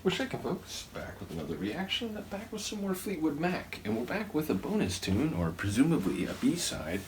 What's shaking, folks? Back with another reaction, back with some more Fleetwood Mac, and we're back with a bonus tune, or presumably a B-side,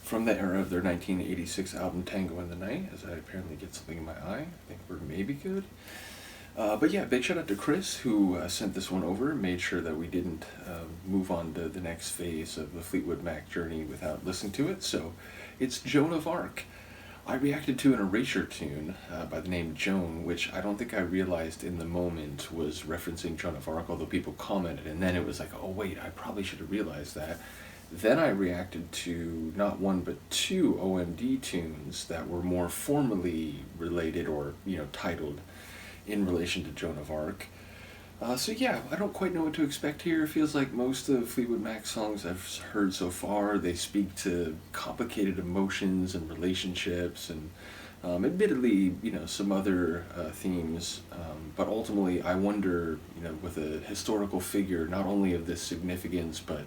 from the era of their 1986 album Tango in the Night, as I apparently get something in my eye. I think we're maybe good. But yeah, big shout out to Chris, who sent this one over, made sure that we didn't move on to the next phase of the Fleetwood Mac journey without listening to it, so it's Joan of Arc. I reacted to an Erasure tune by the name Joan, which I don't think I realized in the moment was referencing Joan of Arc, although people commented, and then it was like, oh wait, I probably should have realized that. Then I reacted to not one but two OMD tunes that were more formally related or, titled in relation to Joan of Arc. So yeah, I don't quite know what to expect here. It feels like most of Fleetwood Mac's songs I've heard so far, they speak to complicated emotions and relationships and admittedly, some other themes. But ultimately, I wonder, with a historical figure, not only of this significance, but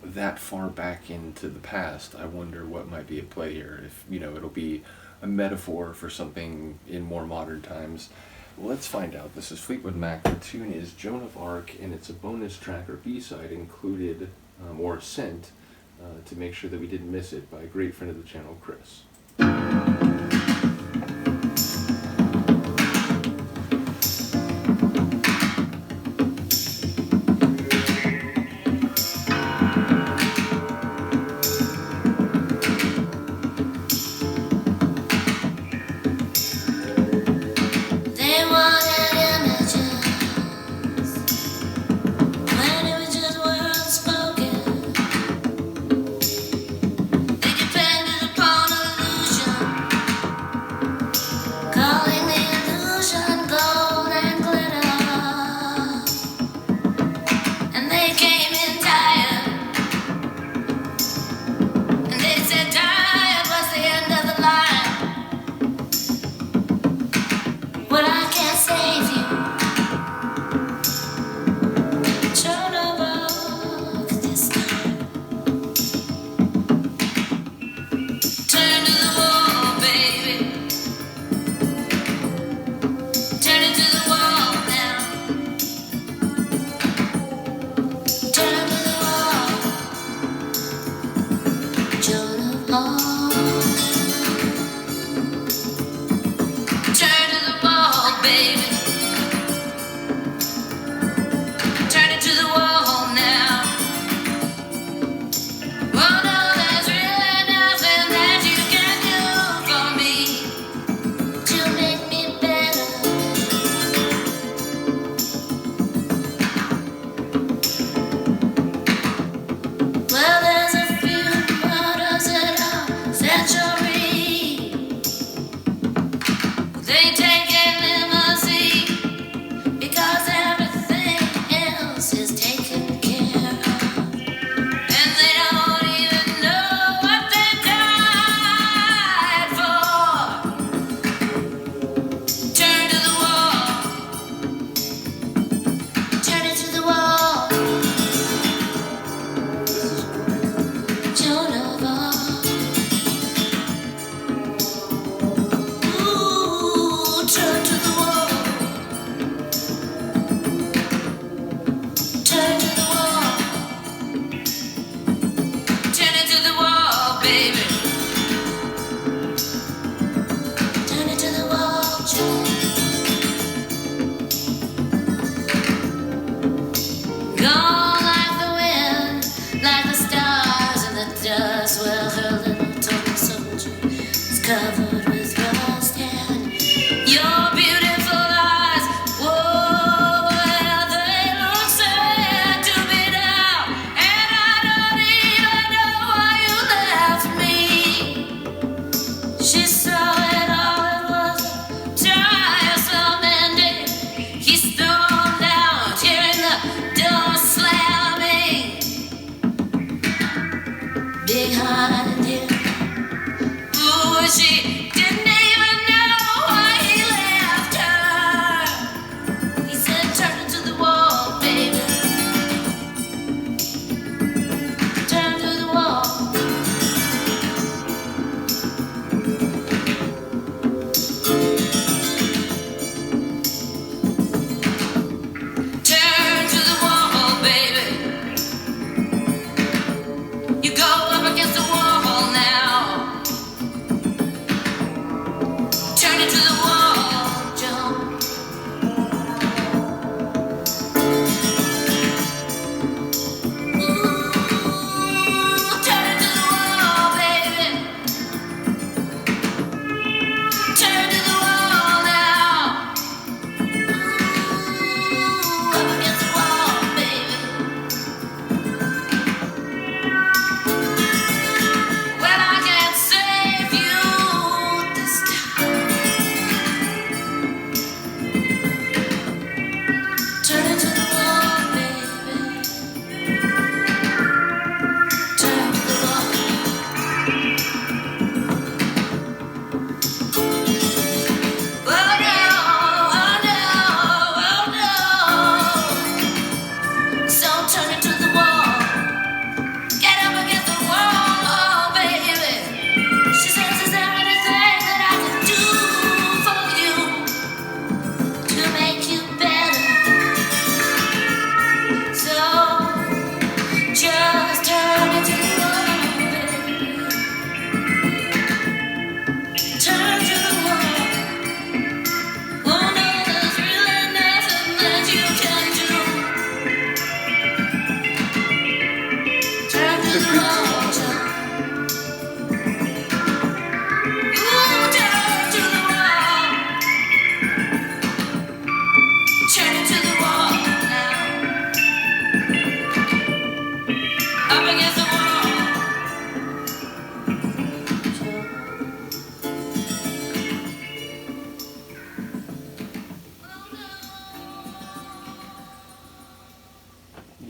that far back into the past, I wonder what might be at play here. If, it'll be a metaphor for something in more modern times. Well, let's find out. This is Fleetwood Mac. The tune is Joan of Arc, and it's a bonus track or B-side included or sent to make sure that we didn't miss it by a great friend of the channel, Chris.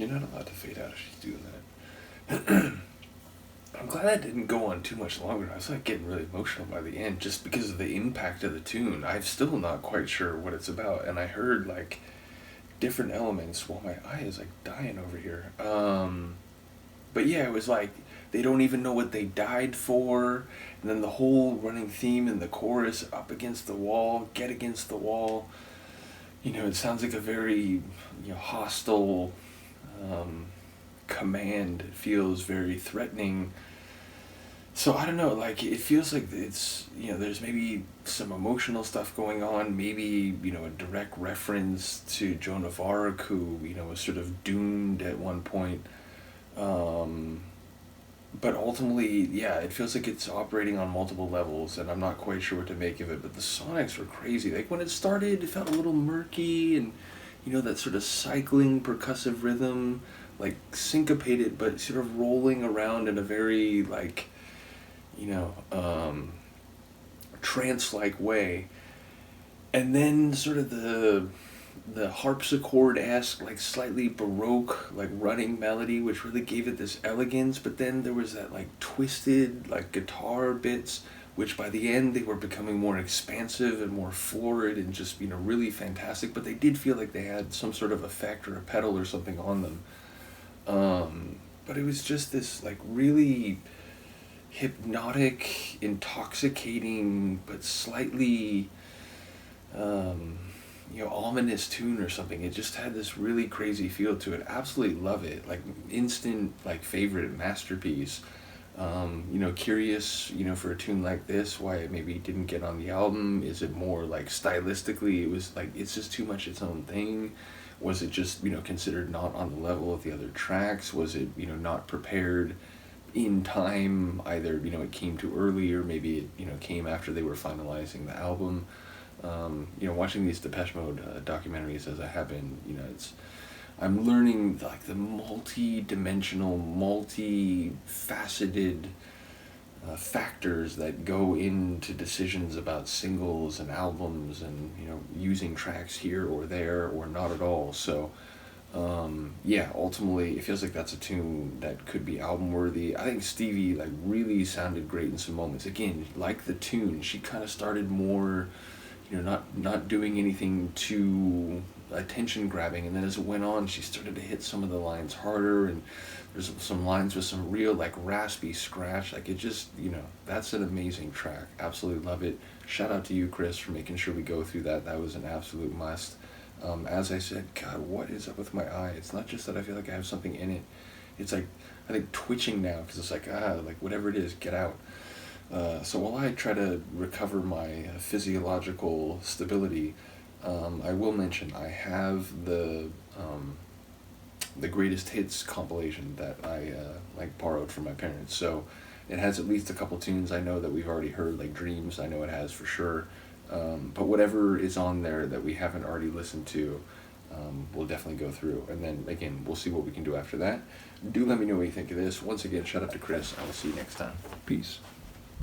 You're not allowed to fade out if she's doing that. I'm glad that didn't go on too much longer. I was like getting really emotional by the end just because of the impact of the tune. I'm still not quite sure what it's about, and I heard like different elements while my eye is like dying over here. But yeah, it was like they don't even know what they died for, and then the whole running theme in the chorus, up against the wall, get against the wall. You know, it sounds like a very, hostile command. It feels very threatening. So I don't know, like it feels like it's, there's maybe some emotional stuff going on, maybe, a direct reference to Joan of Arc, who, was sort of doomed at one point. But ultimately, yeah, it feels like it's operating on multiple levels, and I'm not quite sure what to make of it, but the sonics were crazy. Like when it started, it felt a little murky, and, that sort of cycling percussive rhythm, like syncopated, but sort of rolling around in a very, like, trance-like way. And then sort of the harpsichord-esque, like slightly baroque, like running melody, which really gave it this elegance. But then there was that like twisted, like guitar bits, which by the end they were becoming more expansive and more florid and just, really fantastic. But they did feel like they had some sort of effect or a pedal or something on them. But it was just this like really hypnotic, intoxicating, but slightly, ominous tune or something. It just had this really crazy feel to it. Absolutely love it. Like instant, like favorite masterpiece. Curious, for a tune like this, why it maybe didn't get on the album. Is it more like stylistically, it was like, it's just too much its own thing? Was it just, considered not on the level of the other tracks? Was it, not prepared in time? Either, it came too early, or maybe it, came after they were finalizing the album. Watching these Depeche Mode documentaries as I have been, I'm learning like the multi-dimensional, multi-faceted factors that go into decisions about singles and albums, and using tracks here or there or not at all. So ultimately it feels like that's a tune that could be album worthy. I think Stevie like really sounded great in some moments. Again, like the tune, she kind of started more, not doing anything too attention grabbing, and then as it went on she started to hit some of the lines harder, and there's some lines with some real like raspy scratch. Like it just, that's an amazing track. Absolutely love it. Shout out to you, Chris, for making sure we go through that. That was an absolute must. As I said, God, what is up with my eye? It's not just that I feel like I have something in it. It's like, I think twitching now, because it's like, like whatever it is, get out. So while I try to recover my physiological stability, I will mention I have the greatest hits compilation that I borrowed from my parents. So it has at least a couple tunes I know that we've already heard, like Dreams. I know it has for sure. But whatever is on there that we haven't already listened to, we'll definitely go through. And then again, we'll see what we can do after that. Do let me know what you think of this. Once again, shout out to Chris. I will see you next time. Peace.